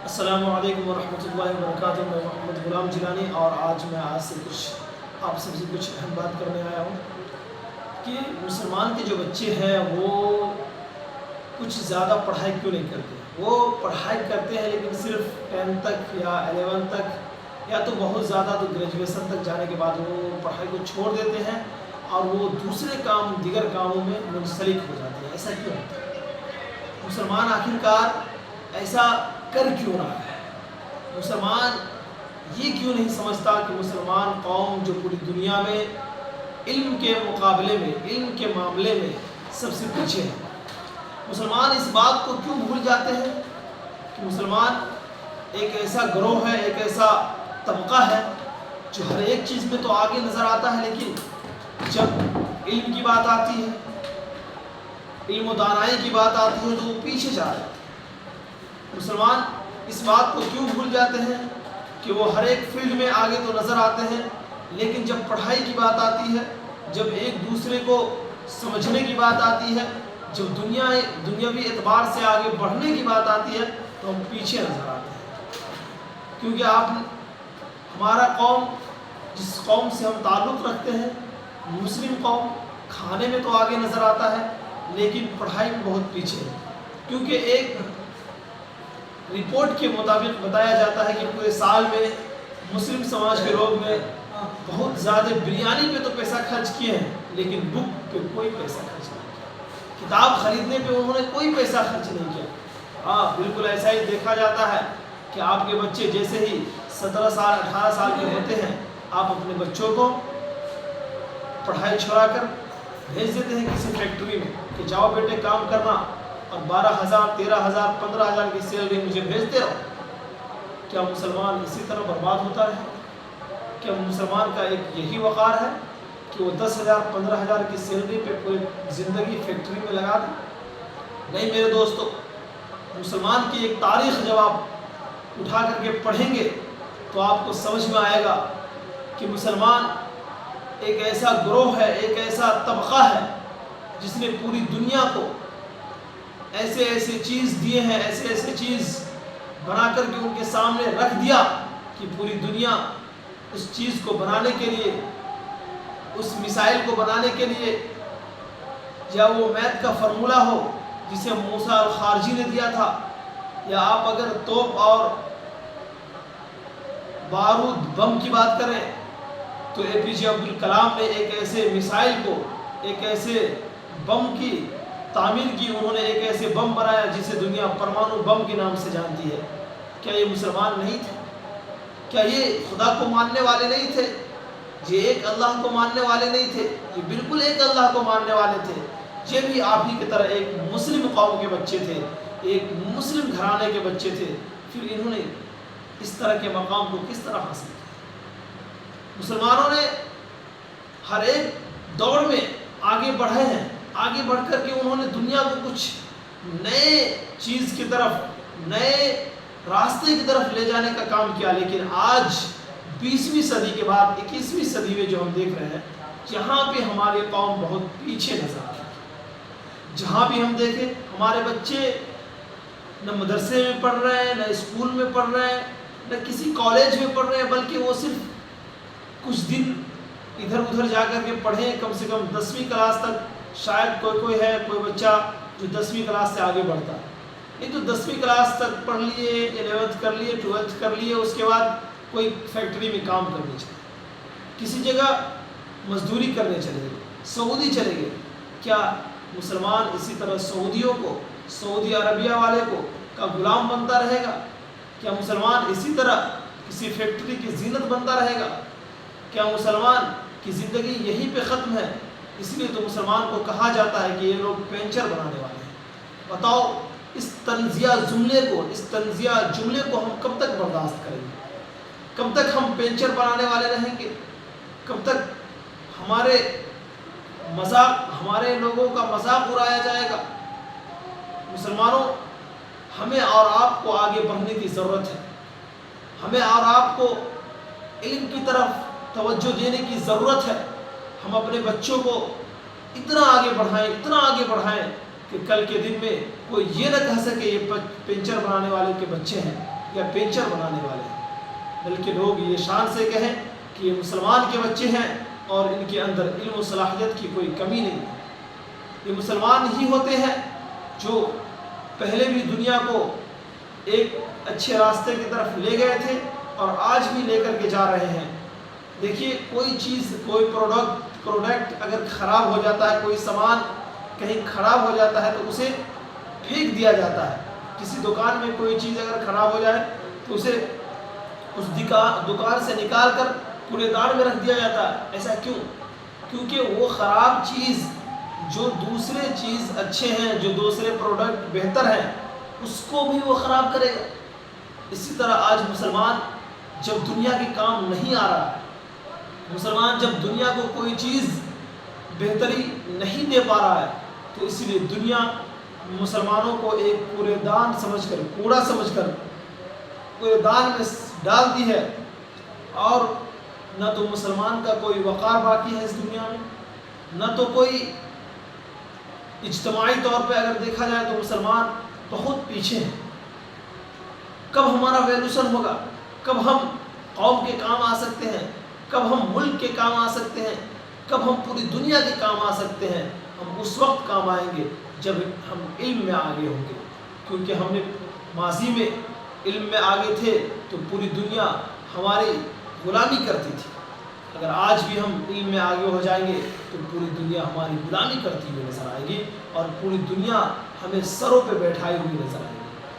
السلام علیکم ورحمۃ اللہ وبرکاتہ۔ میں محمد غلام جیلانی اور آج سے آپ سب سے کچھ اہم بات کرنے آیا ہوں کہ مسلمان کے جو بچے ہیں وہ کچھ زیادہ پڑھائی کیوں نہیں کرتے۔ وہ پڑھائی کرتے ہیں لیکن صرف 10 تک یا 11 تک یا تو بہت زیادہ تو گریجویشن تک جانے کے بعد وہ پڑھائی کو چھوڑ دیتے ہیں اور وہ دوسرے دیگر کاموں میں منسلک ہو جاتے ہیں۔ ایسا کیوں ہوتا ہے؟ مسلمان آخرکار ایسا کر کیوں رہا ہے؟ مسلمان یہ کیوں نہیں سمجھتا کہ مسلمان قوم جو پوری دنیا میں علم کے مقابلے میں، علم کے معاملے میں سب سے پیچھے ہے؟ مسلمان اس بات کو کیوں بھول جاتے ہیں کہ مسلمان ایک ایسا گروہ ہے، ایک ایسا طبقہ ہے جو ہر ایک چیز میں تو آگے نظر آتا ہے، لیکن جب علم کی بات آتی ہے، علم و دانائی کی بات آتی ہے تو وہ پیچھے جا رہے ہیں۔ مسلمان اس بات کو کیوں بھول جاتے ہیں کہ وہ ہر ایک فیلڈ میں آگے تو نظر آتے ہیں، لیکن جب پڑھائی کی بات آتی ہے، جب ایک دوسرے کو سمجھنے کی بات آتی ہے، جب دنیاوی اعتبار سے آگے بڑھنے کی بات آتی ہے تو ہم پیچھے نظر آتے ہیں۔ کیونکہ ہمارا قوم، جس قوم سے ہم تعلق رکھتے ہیں، مسلم قوم، کھانے میں تو آگے نظر آتا ہے لیکن پڑھائی میں بہت پیچھے ہے۔ کیونکہ ایک رپورٹ کے مطابق بتایا جاتا ہے کہ پورے سال میں مسلم سماج کے لوگ نے بہت زیادہ بریانی پہ تو پیسہ خرچ کیے ہیں لیکن بک پہ کوئی پیسہ خرچ نہیں کیا، کتاب خریدنے پہ انہوں نے کوئی پیسہ خرچ نہیں کیا۔ ہاں، بالکل ایسا ہی دیکھا جاتا ہے کہ آپ کے بچے جیسے ہی 17 سال 18 سال کے ہوتے ہیں، آپ اپنے بچوں کو پڑھائی چھوڑا کر بھیج دیتے ہیں کسی فیکٹری میں کہ جاؤ بیٹے کام کرنا اور 12,000 13,000 15,000 کی سیلری مجھے بھیجتے رہو۔ کیا مسلمان اسی طرح برباد ہوتا رہے؟ کیا مسلمان کا ایک یہی وقار ہے کہ وہ 10,000 15,000 کی سیلری پہ پوری زندگی فیکٹری میں لگا دے؟ نہیں میرے دوستو، مسلمان کی ایک تاریخ جب آپ اٹھا کر کے پڑھیں گے تو آپ کو سمجھ میں آئے گا کہ مسلمان ایک ایسا گروہ ہے، ایک ایسا طبقہ ہے جس نے پوری دنیا کو ایسے چیز دیے ہیں، ایسے چیز بنا کر کے ان کے سامنے رکھ دیا کہ پوری دنیا اس چیز کو بنانے کے لیے، اس میسائل کو بنانے کے لیے، یا وہ میتھ کا فارمولہ ہو جسے موسیٰ الخارجی نے دیا تھا، یا آپ اگر توپ اور بارود بم کی بات کریں تو اے پی جے عبدالکلام نے ایک ایسے میسائل کو، ایک ایسے بم کی تعمیر کی، انہوں نے ایک ایسے بم بنایا جسے دنیا پرمانو بم کے نام سے جانتی ہے۔ کیا یہ مسلمان نہیں تھے؟ کیا یہ خدا کو ماننے والے نہیں تھے؟ یہ ایک اللہ کو ماننے والے نہیں تھے؟ یہ بالکل ایک اللہ کو ماننے والے تھے۔ یہ بھی آپ ہی کی طرح ایک مسلم قوم کے بچے تھے، ایک مسلم گھرانے کے بچے تھے، پھر انہوں نے اس طرح کے مقام کو کس طرح حاصل کیا؟ مسلمانوں نے ہر ایک دوڑ میں آگے بڑھے ہیں، آگے بڑھ کر کے انہوں نے دنیا کو کچھ نئے چیز کی طرف، نئے راستے کی طرف لے جانے کا کام کیا، لیکن آج 20ویں صدی کے بعد 21ویں صدی میں جو ہم دیکھ رہے ہیں، یہاں پہ ہماری قوم بہت پیچھے نظر آ رہی ہے۔ جہاں بھی ہم دیکھیں ہمارے بچے نہ مدرسے میں پڑھ رہے ہیں، نہ اسکول میں پڑھ رہے ہیں، نہ کسی کالج میں پڑھ رہے ہیں، بلکہ وہ صرف کچھ دن ادھر ادھر جا کر کے پڑھیں، کم سے کم 10ویں کلاس تک شاید کوئی ہے کوئی بچہ جو 10ویں کلاس سے آگے بڑھتا ہے، نہیں تو 10ویں کلاس تک پڑھ لیے، 11th کر لیے، 12th کر لیے، اس کے بعد کوئی فیکٹری میں کام کرنے چلے، کسی جگہ مزدوری کرنے چلے گئے، سعودی چلے گئے۔ کیا مسلمان اسی طرح سعودیوں کو، سعودی عربیہ والے کو کا غلام بنتا رہے گا؟ کیا مسلمان اسی طرح کسی فیکٹری کی زینت بنتا رہے گا؟ کیا مسلمان کی زندگی یہیں پہ ختم ہے؟ اس لیے تو مسلمان کو کہا جاتا ہے کہ یہ لوگ پینچر بنانے والے ہیں۔ بتاؤ اس طنزیہ جملے کو ہم کب تک برداشت کریں گے؟ کب تک ہم پینچر بنانے والے رہیں گے؟ کب تک ہمارے لوگوں کا مذاق اڑایا جائے گا؟ مسلمانوں، ہمیں اور آپ کو آگے بڑھنے کی ضرورت ہے، ہمیں اور آپ کو علم کی طرف توجہ دینے کی ضرورت ہے۔ ہم اپنے بچوں کو اتنا آگے بڑھائیں کہ کل کے دن میں کوئی یہ نہ کہہ سکے یہ پینچر بنانے والے کے بچے ہیں، یا پینچر بنانے والے ہیں، بلکہ لوگ یہ شان سے کہیں کہ یہ مسلمان کے بچے ہیں اور ان کے اندر علم و صلاحیت کی کوئی کمی نہیں ہے۔ یہ مسلمان ہی ہوتے ہیں جو پہلے بھی دنیا کو ایک اچھے راستے کی طرف لے گئے تھے اور آج بھی لے کر کے جا رہے ہیں۔ دیکھیے کوئی چیز، کوئی پروڈکٹ اگر خراب ہو جاتا ہے، کوئی سامان کہیں خراب ہو جاتا ہے تو اسے پھینک دیا جاتا ہے۔ کسی دکان میں کوئی چیز اگر خراب ہو جائے تو اسے اس دکان سے نکال کر کوڑے دان میں رکھ دیا جاتا ہے۔ ایسا کیوں؟ کیونکہ وہ خراب چیز جو دوسرے چیز اچھے ہیں، جو دوسرے پروڈکٹ بہتر ہیں، اس کو بھی وہ خراب کرے گا۔ اسی طرح آج مسلمان جب دنیا کے کام نہیں آ رہا، مسلمان جب دنیا کو کوئی چیز بہتری نہیں دے پا رہا ہے، تو اسی لیے دنیا مسلمانوں کو ایک کوڑے دان سمجھ کر، کوڑا سمجھ کر کوڑے دان میں ڈال دی ہے، اور نہ تو مسلمان کا کوئی وقار باقی ہے اس دنیا میں، نہ تو کوئی اجتماعی طور پہ اگر دیکھا جائے تو مسلمان بہت پیچھے ہیں۔ کب ہمارا ویلوشن ہوگا؟ کب ہم قوم کے کام آ سکتے ہیں؟ کب ہم ملک کے کام آ سکتے ہیں؟ کب ہم پوری دنیا کے کام آ سکتے ہیں؟ ہم اس وقت کام آئیں گے جب ہم علم میں آگے ہوں گے، کیونکہ ہم نے ماضی میں علم میں آگے تھے تو پوری دنیا ہماری غلامی کرتی تھی۔ اگر آج بھی ہم علم میں آگے ہو جائیں گے تو پوری دنیا ہماری غلامی کرتی ہوئی نظر آئے گی، اور پوری دنیا ہمیں سروں پہ بیٹھائی ہوئی نظر آئے گی۔